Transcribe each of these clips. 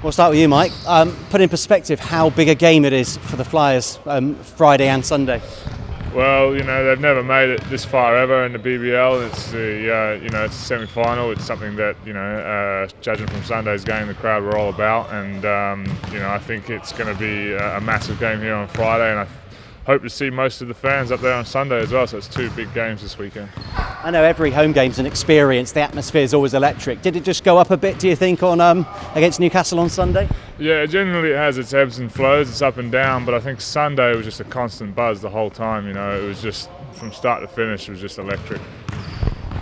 We'll start with you, Mike. Put in perspective how big a game it is for the Flyers Friday and Sunday. Well, they've never made it this far ever in the BBL. It's it's a semi-final. It's something that judging from Sunday's game, the crowd were all about, and I think it's going to be a massive game here on Friday, and I hope to see most of the fans up there on Sunday as well. So it's two big games this weekend. I know every home game's an experience. The atmosphere is always electric. Did it just go up a bit, do you think, on against Newcastle on Sunday? Yeah, generally it has its ebbs and flows. It's up and down, but I think Sunday was just a constant buzz the whole time. It was just from start to finish. It was just electric.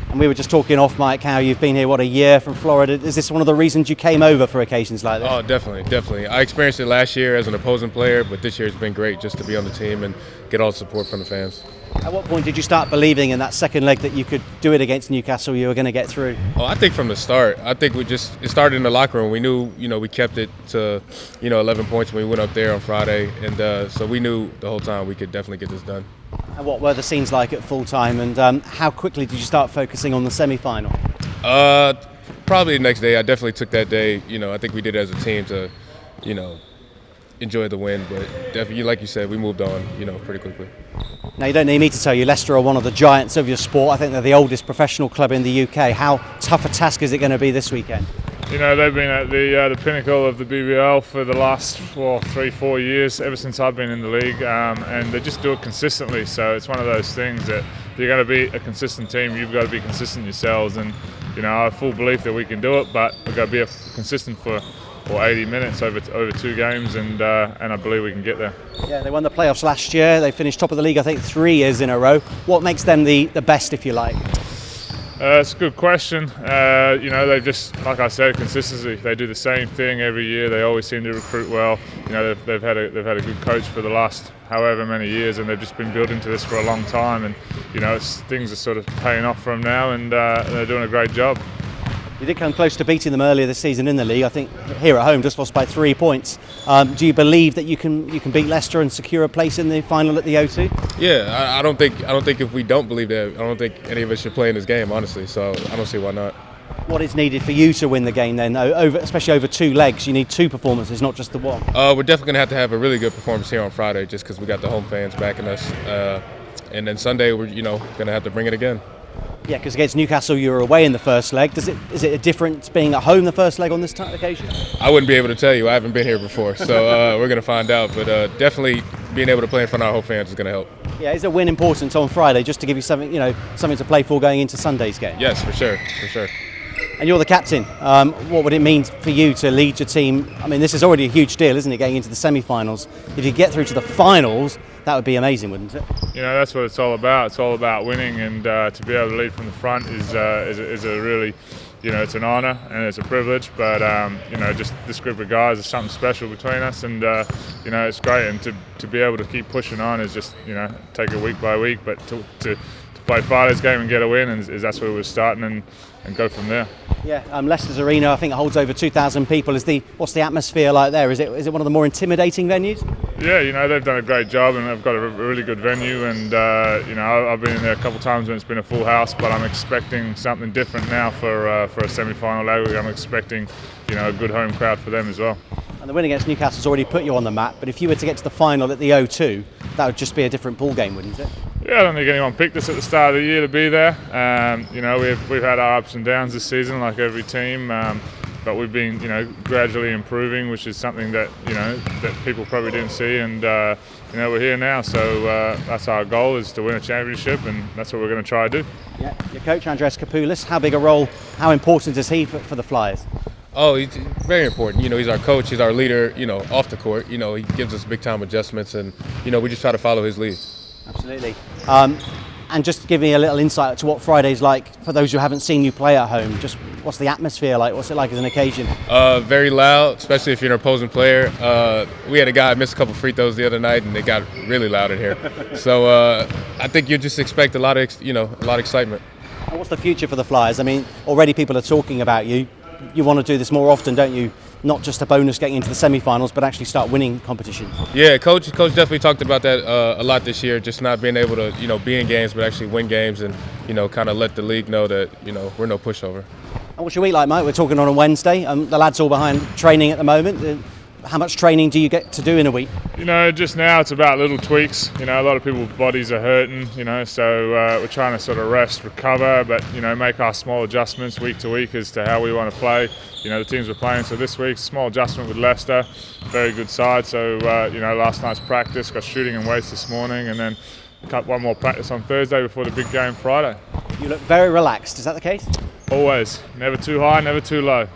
And we were just talking off, Mike, how you've been here, a year from Florida. Is this one of the reasons you came over for occasions like this? Oh, definitely. I experienced it last year as an opposing player, but this year it's been great just to be on the team and get all the support from the fans. At what point did you start believing in that second leg that you could do it against Newcastle, you were going to get through? Oh, I think from the start. I think it started in the locker room. We knew, we kept it to, 11 points when we went up there on Friday. And so we knew the whole time we could definitely get this done. And what were the scenes like at full time, and how quickly did you start focusing on the semi-final? Probably the next day. I definitely took that day. I think we did it as a team to, enjoy the win. But definitely, like you said, we moved on, pretty quickly. Now, you don't need me to tell you, Leicester are one of the giants of your sport. I think they're the oldest professional club in the UK. How tough a task is it going to be this weekend? They've been at the pinnacle of the BBL for the last 3-4 years, ever since I've been in the league, and they just do it consistently. So it's one of those things that if you're going to be a consistent team, you've got to be consistent yourselves. And I have full belief that we can do it, but we've got to be consistent for 80 minutes over 2 games, and I believe we can get there. Yeah, they won the playoffs last year. They finished top of the league, I think, 3 years in a row. What makes them the best, if you like? It's a good question. They've just, like I said, consistency. They do the same thing every year. They always seem to recruit well. They've had a good coach for the last however many years, and they've just been building to this for a long time. And things are sort of paying off for them now, and they're doing a great job. You did come close to beating them earlier this season in the league. I think here at home, just lost by 3 points. Do you believe that you can beat Leicester and secure a place in the final at the O2? Yeah, I don't think if we don't believe that, I don't think any of us should play in this game, honestly. So I don't see why not. What is needed for you to win the game then? Especially over 2 legs, you need 2 performances, not just the one. We're definitely going to have a really good performance here on Friday, just because we got the home fans backing us. And then Sunday, we're going to have to bring it again. Yeah, because against Newcastle you were away in the first leg. Is it a difference being at home the first leg on this occasion? I wouldn't be able to tell you. I haven't been here before, so we're going to find out. But definitely being able to play in front of our home fans is going to help. Yeah, is a win important on Friday just to give you something, something to play for going into Sunday's game? Yes, for sure. And you're the captain. What would it mean for you to lead your team? I mean, this is already a huge deal, isn't it, getting into the semi-finals? If you get through to the finals, that would be amazing, wouldn't it? That's what it's all about. It's all about winning, and to be able to lead from the front is a really, it's an honour and it's a privilege. But just this group of guys is something special between us, and it's great. And to be able to keep pushing on is just take it week by week. But to play Friday's game and get a win, and that's where we're starting, and go from there. Yeah, Leicester's Arena, I think it holds over 2,000 people. What's the atmosphere like there? Is it one of the more intimidating venues? Yeah, they've done a great job, and they've got a really good venue. And I've been in there a couple of times when it's been a full house, but I'm expecting something different now for a semi-final leg. I'm expecting a good home crowd for them as well. And the win against Newcastle has already put you on the map. But if you were to get to the final at the O2, that would just be a different ball game, wouldn't it? Yeah, I don't think anyone picked us at the start of the year to be there. We've had our ups and downs this season, like every team, but we've been, gradually improving, which is something that that people probably didn't see, and we're here now. So that's our goal, is to win a championship, and that's what we're going to try to do. Yeah, your coach Andres Kapoulis, how big a role, how important is he for the Flyers? Oh, he's very important. He's our coach, he's our leader. Off the court, he gives us big time adjustments, and we just try to follow his lead. Absolutely. And just give me a little insight to what Friday's like for those who haven't seen you play at home. Just what's the atmosphere like? What's it like as an occasion? Very loud, especially if you're an opposing player. We had a guy miss a couple free throws the other night, and it got really loud in here. So I think you just expect a lot of excitement. And what's the future for the Flyers? I mean, already people are talking about you. You want to do this more often, don't you? Not just a bonus getting into the semi-finals, but actually start winning competitions. Yeah, coach definitely talked about that a lot this year. Just not being able to be in games, but actually win games, and kind of let the league know that we're no pushover. And what's your week like, Mike? We're talking on a Wednesday. The lads all behind training at the moment. How much training do you get to do in a week? Just now it's about little tweaks. A lot of people's bodies are hurting, so we're trying to sort of rest, recover, but, make our small adjustments week to week as to how we want to play. The teams we're playing. So this week, small adjustment with Leicester, very good side. So, last night's practice, got shooting and weights this morning, and then cut one more practice on Thursday before the big game Friday. You look very relaxed. Is that the case? Always. Never too high, never too low.